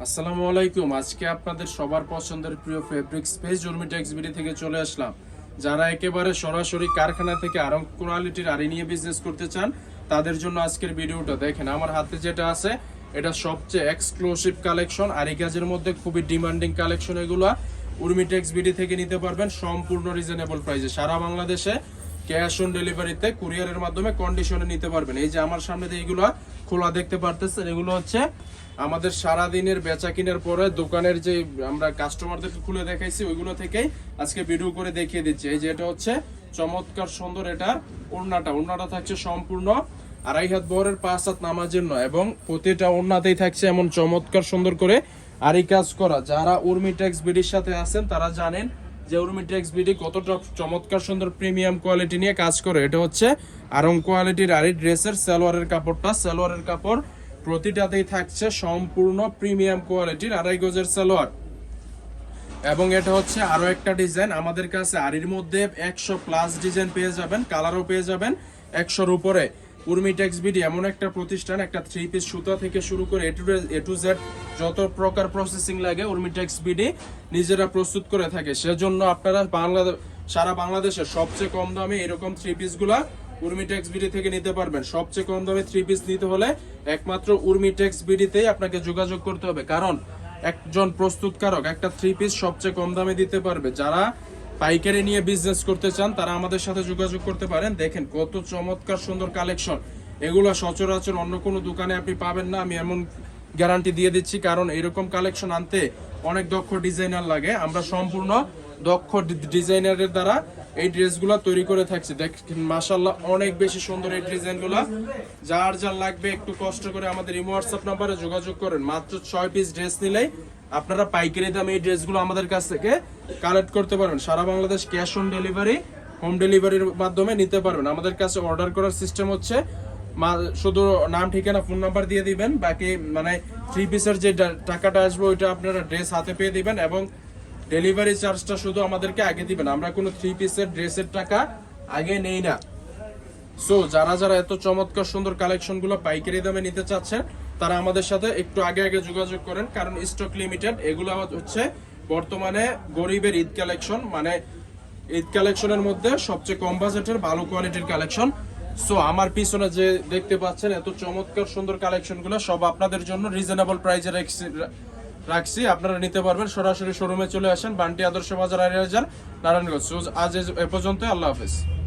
আসসালামু আলাইকুম। আজকে আপনাদের সবার পছন্দের প্রিয় ফেব্রিক স্পেস উর্মিটেক্স বিডি থেকে চলে আসলাম। যারা একেবারে সরাসরি কারখানা থেকে আরং কোয়ালিটির আড়ি নিয়ে বিজনেস করতে চান তাদের জন্য আজকের ভিডিওটা দেখেন। আমার হাতে যেটা আছে এটা সবচেয়ে এক্সক্লুসিভ কালেকশন, আড়ি কাজের মধ্যে খুবই ডিমান্ডিং কালেকশন। এগুলো উর্মিটেক্স বিডি থেকে নিতে পারবেন সম্পূর্ণ রিজনেবল প্রাইসে। সারা বাংলাদেশে ক্যাশ অন ডেলিভারিতে কুরিয়ারের মাধ্যমে কন্ডিশনে নিতে পারবেন। এই যে আমার সামনে দিয়ে এগুলো খোলা দেখতে পারতেছেন, এগুলো হচ্ছে আমাদের সারা দিনের বেচা কিনার পরে দোকানের যে আমরা কাস্টমারদের খুলে দেখাইছি ওইগুলো থেকেই আজকে ভিডিও করে দেখিয়ে দিচ্ছি। এই যে এটা হচ্ছে চমৎকার সুন্দর, এটা ওড়নাটা থাকছে সম্পূর্ণ 2.5 হাত বহরের 5 হাত নামাজের নয়, এবং প্রতিটা ওড়নাতেই থাকছে এমন চমৎকার সুন্দর করে আড়ি কাজ করা। যারা উর্মিটেক্স বিডির সাথে আছেন তারা জানেন যে উর্মিটেক্স বিডি কতটা চমৎকার সুন্দর প্রিমিয়াম কোয়ালিটি নিয়ে কাজ করে। এটা হচ্ছে আরং কোয়ালিটির আড়ি। ড্রেসের সালোয়ারের কাপড় প্রতিটাতেই থাকছে সম্পূর্ণ প্রিমিয়াম কোয়ালিটির 2.5 গজের সালোয়ার। এবং এটা হচ্ছে আরো একটা ডিজাইন, আমাদের কাছে আড়ির মধ্যে 100+ ডিজাইন পেয়ে যাবেন, কালারও পেয়ে যাবেন 100-র উপরে। উর্মিটেক্স বিডি এমন একটা প্রতিষ্ঠান, একটা 3 পিস সুতা থেকে শুরু করে এ টু জেড যত প্রকার প্রসেসিং লাগে উর্মিটেক্স বিডি নিজেরা প্রস্তুত করে থাকে। সেজন্য আপনারা সারা বাংলাদেশের সবচেয়ে কম দামে এরকম 3 পিসগুলা উর্মিটেক্স বিডি থেকে নিতে পারবেন। সবচেয়ে কম দামে 3 পিস নিতে হলে একমাত্র উর্মিটেক্স বিডিতেই আপনাকে যোগাযোগ করতে হবে, কারণ একজন প্রস্তুতকারক একটা 3 পিস সবচেয়ে কম দামে দিতে পারবে। যারা পাইকারি নিয়ে বিজনেস করতে চান তারা আমাদের সাথে যোগাযোগ করতে পারেন। দেখেন কত চমৎকার সুন্দর কালেকশন, এগুলো সচরাচর অন্য কোনো দোকানে আপনি পাবেন না, আমি এমন গ্যারান্টি দিয়ে দিচ্ছি। কারণ এরকম কালেকশন আনতে অনেক দক্ষ ডিজাইনার লাগে। আমরা সম্পূর্ণ দক্ষ ডিজাইনারের দ্বারা এই ড্রেসগুলো তৈরি করে থাকছি। দেখেন মাশাআল্লাহ অনেক বেশি সুন্দর এই ডিজাইনগুলো। যার লাগবে একটু কষ্ট করে আমাদের ইমো হোয়াটসঅ্যাপ নাম্বারে যোগাযোগ করেন। মাত্র 6 পিস ড্রেস নিলেই আপনারা পাইকারি দামে এই ড্রেসগুলো আমাদের কাছ থেকে কালেক্ট করতে পারবেন। সারা Bangladesh cash on delivery, home ডেলিভারির মাধ্যমে নিতে পারবেন। আমাদের কাছে অর্ডার করার সিস্টেম হচ্ছে শুধু নাম, ঠিকানা, ফোন নাম্বার দিয়ে দিবেন, বাকি মানে 3 পিসের যে টাকাটা আসবে ওইটা আপনারা ড্রেস হাতে পেয়ে দিবেন, এবং ডেলিভারি চার্জটা শুধু আমাদেরকে আগে দিবেন। আমরা কোনো 3 পিসের ড্রেসের টাকা আগে নেই না। সো যারা এত চমৎকার সুন্দর কালেকশনগুলো পাইকারি দামে নিতে চাচ্ছেন তারা আমাদের সাথে একটু আগে যোগাযোগ করেন, কারণ স্টক লিমিটেড। এগুলো হচ্ছে বর্তমানে গরিবের ঈদ কালেকশন, মানে ঈদ কালেকশনের মধ্যে সবচেয়ে কম বাজেটের ভালো কোয়ালিটির কালেকশন। সো আমার পিছনে যে দেখতে পাচ্ছেন এত চমৎকার সুন্দর কালেকশনগুলো সব আপনাদের জন্য রিজনেবল প্রাইসে রাখছি। আপনারা নিতে পারবেন। সরাসরি শোরুমে চলে আসেন, বান্টি আদর্শ বাজার, আড়িয়ারজান, নারায়ণগঞ্জ। আজ এ পর্যন্ত, আল্লাহ হাফেজ।